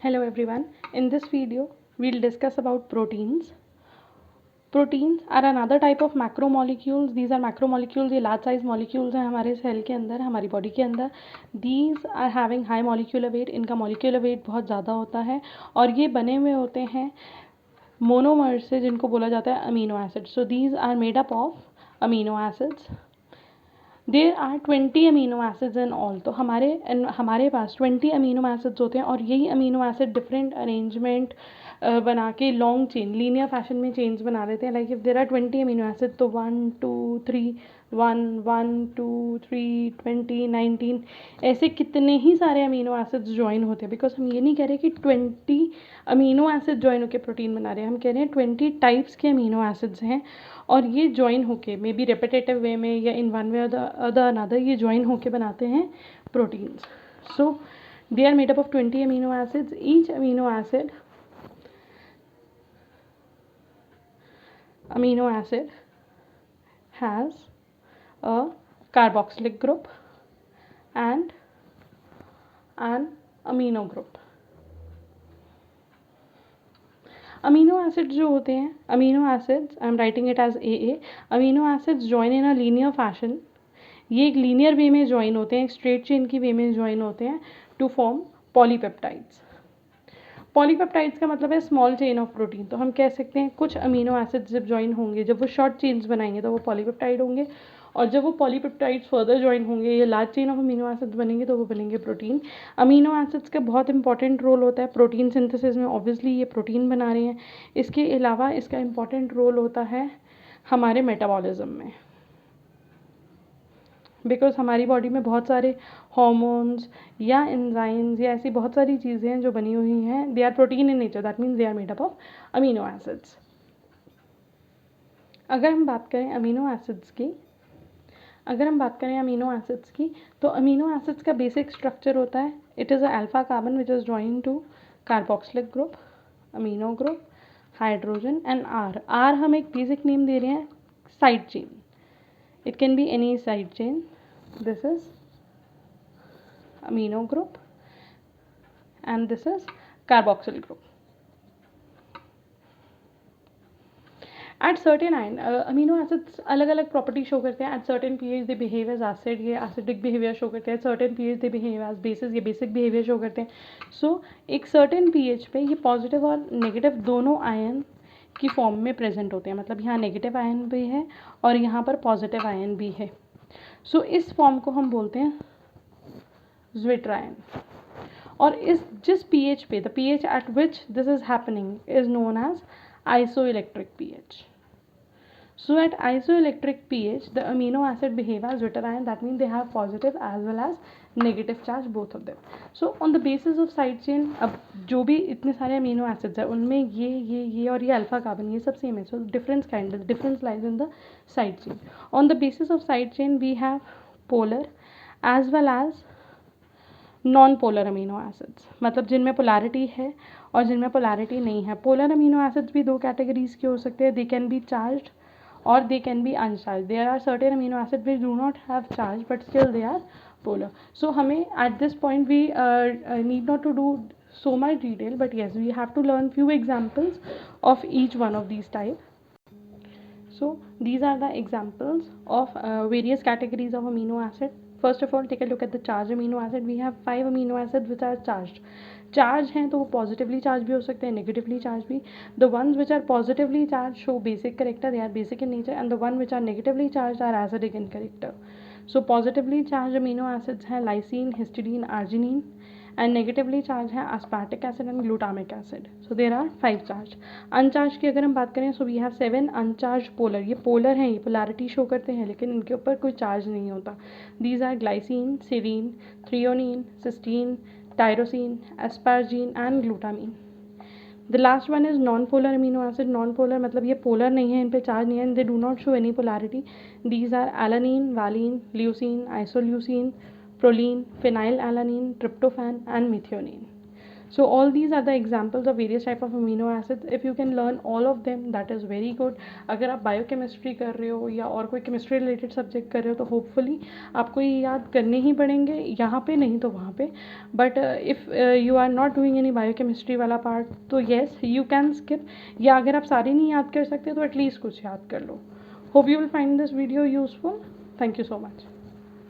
Hello everyone. In this video, we'll discuss about proteins. Proteins are another type of macromolecules. These are macromolecules. ये large size molecules हैं हमारे cell के अंदर, हमारी body के अंदर. These are having high molecular weight. इनका molecular weight बहुत ज़्यादा होता है और ये बने हुए होते हैं मोनोमर से, जिनको बोला जाता है amino acids. So these are made up of amino acids. There are 20 amino acids in all. तो हमारे पास 20 अमीनो एसिड्स होते हैं और यही अमीनो एसिड डिफरेंट अरेंजमेंट बना के लॉन्ग चेन लीनियर फैशन में चेन्स बना देते हैं. Like if there are 20 amino acid तो 1 2 3 1 1 2 3 20 19 ऐसे कितने ही सारे अमीनो एसिड्स ज्वाइन होते हैं. बिकॉज हम ये नहीं कह रहे कि 20 अमीनो एसिड ज्वाइन होकर प्रोटीन बना रहे हैं, हम कह रहे हैं 20 टाइप्स के अमीनो एसिड्स हैं और ये ज्वाइन होके मे बी रेपिटेटिव वे में या in one way other another ये ज्वाइन होके बनाते हैं proteins. So they are made up of 20 amino acids. Each amino acid has a carboxylic group and an amino group. Amino acids जो होते हैं, amino acids I am writing it as A. Amino acids join in a linear fashion. ये एक linear वे में join होते हैं, एक straight chain की वे में ज्वाइन होते हैं टू फॉर्म पॉलीपेप्टाइड्स. पॉलीपेप्टाइड्स का मतलब है स्मॉल चेन ऑफ प्रोटीन. तो हम कह सकते हैं कुछ अमीनो एसिड्स जब ज्वाइन होंगे, जब वो शॉर्ट चेन्स बनाएंगे तो वो पॉलीपेप्टाइड होंगे, और जब वो पॉलीपेप्टाइड्स फर्दर ज्वाइन होंगे या large chain of amino acids बनेंगे तो वो बनेंगे प्रोटीन. अमीनो एसिड्स का बहुत इंपॉर्टेंट रोल होता है प्रोटीन सिंथेसिस में. ऑब्वियसली ये प्रोटीन बना रहे हैं. इसके अलावा इसका इंपॉर्टेंट रोल होता है हमारे मेटाबॉलिज्म में, बिकॉज हमारी बॉडी में बहुत सारे हॉर्मोन्स या एंजाइम्स या ऐसी बहुत सारी चीज़ें हैं जो बनी हुई हैं. They are protein in nature, that means they are made up of amino acids. अगर हम बात करें अमीनो एसिड्स की, तो अमीनो एसिड्स का बेसिक स्ट्रक्चर होता है, it is a alpha carbon which is join to carboxylic group, amino group, hydrogen and R हम एक बेसिक नेम दे रहे हैं side chain. It can be any side chain. This is amino group and this is carboxyl group. At certain amino acids अलग अलग property show करते हैं. At certain pH they behave as acid, ये acidic behavior show करते हैं. Certain pH they behave as bases, ये basic behavior show करते हैं. So एक certain pH पे ये positive और negative दोनों आयन की फॉर्म में प्रेजेंट होते हैं. मतलब यहाँ नेगेटिव आयन भी है और यहाँ पर पॉजिटिव आयन भी है. सो इस फॉर्म को हम बोलते हैं ज़्विटर. और इस जिस पीएच पे, the pH eight which this is happening is known as isoelectric pH. So at isoelectric pH, the amino acid behave as zwitterion. That means they have positive as well as negative charge, both of them. So on the basis of side chain, अब जो भी इतने सारे amino acids हैं उनमें ये और ये अल्फा कार्बन ये सब सेम है. So difference lies in the side chain. On the basis of side chain, we have polar as well as non polar amino acids. मतलब जिनमें पोलैरिटी है और जिनमें पोलैरिटी नहीं है. पोलर अमीनो एसिड्स भी दो कैटेगरीज के हो सकते हैं. They can be charged or they can be uncharged. There are certain amino acids which do not have charge but still they are polar. So हमें at this point we need not to do so much detail, but yes, we have to learn few examples of each one of these type. So these are the examples of various categories of amino acid. First of all, take a look at the charged amino acid. We have 5 amino acids which are charged. Charge हैं तो वो positively charge भी हो सकते हैं, negatively charge भी. The ones which are positively charge show basic character, they are basic in nature, and the one which are negatively charge are acidic in character. So positively charge amino acids हैं lysine, histidine, arginine, and negatively charge है aspartic acid and glutamic acid. So there are 5 charge. Uncharge की अगर हम बात करें, so we have 7 uncharged polar. ये polar हैं, ये पोलैरिटी शो करते हैं लेकिन इनके ऊपर कोई चार्ज नहीं होता. These are glycine, serine, threonine, cysteine, tyrosine, asparagine and glutamine. The last one is non-polar amino acid. Non-polar मतलब ये polar नहीं है, इन पे चार्ज नहीं है, they do not show any polarity. These are alanine, valine, leucine, isoleucine, proline, phenylalanine, tryptophan and methionine. So all these are the examples of various type of amino acids. If you can learn all of them, that is very good. अगर आप biochemistry कर रहे हो या और कोई chemistry related subject कर रहे हो तो होपफुली आपको ये याद करने ही पड़ेंगे, यहाँ पे नहीं तो वहाँ पे. But if you are not doing any biochemistry वाला पार्ट तो येस यू कैन स्किप, या अगर आप सारे नहीं याद कर सकते तो एटलीस्ट कुछ याद कर लो. Hope you will find this video useful. Thank you so much.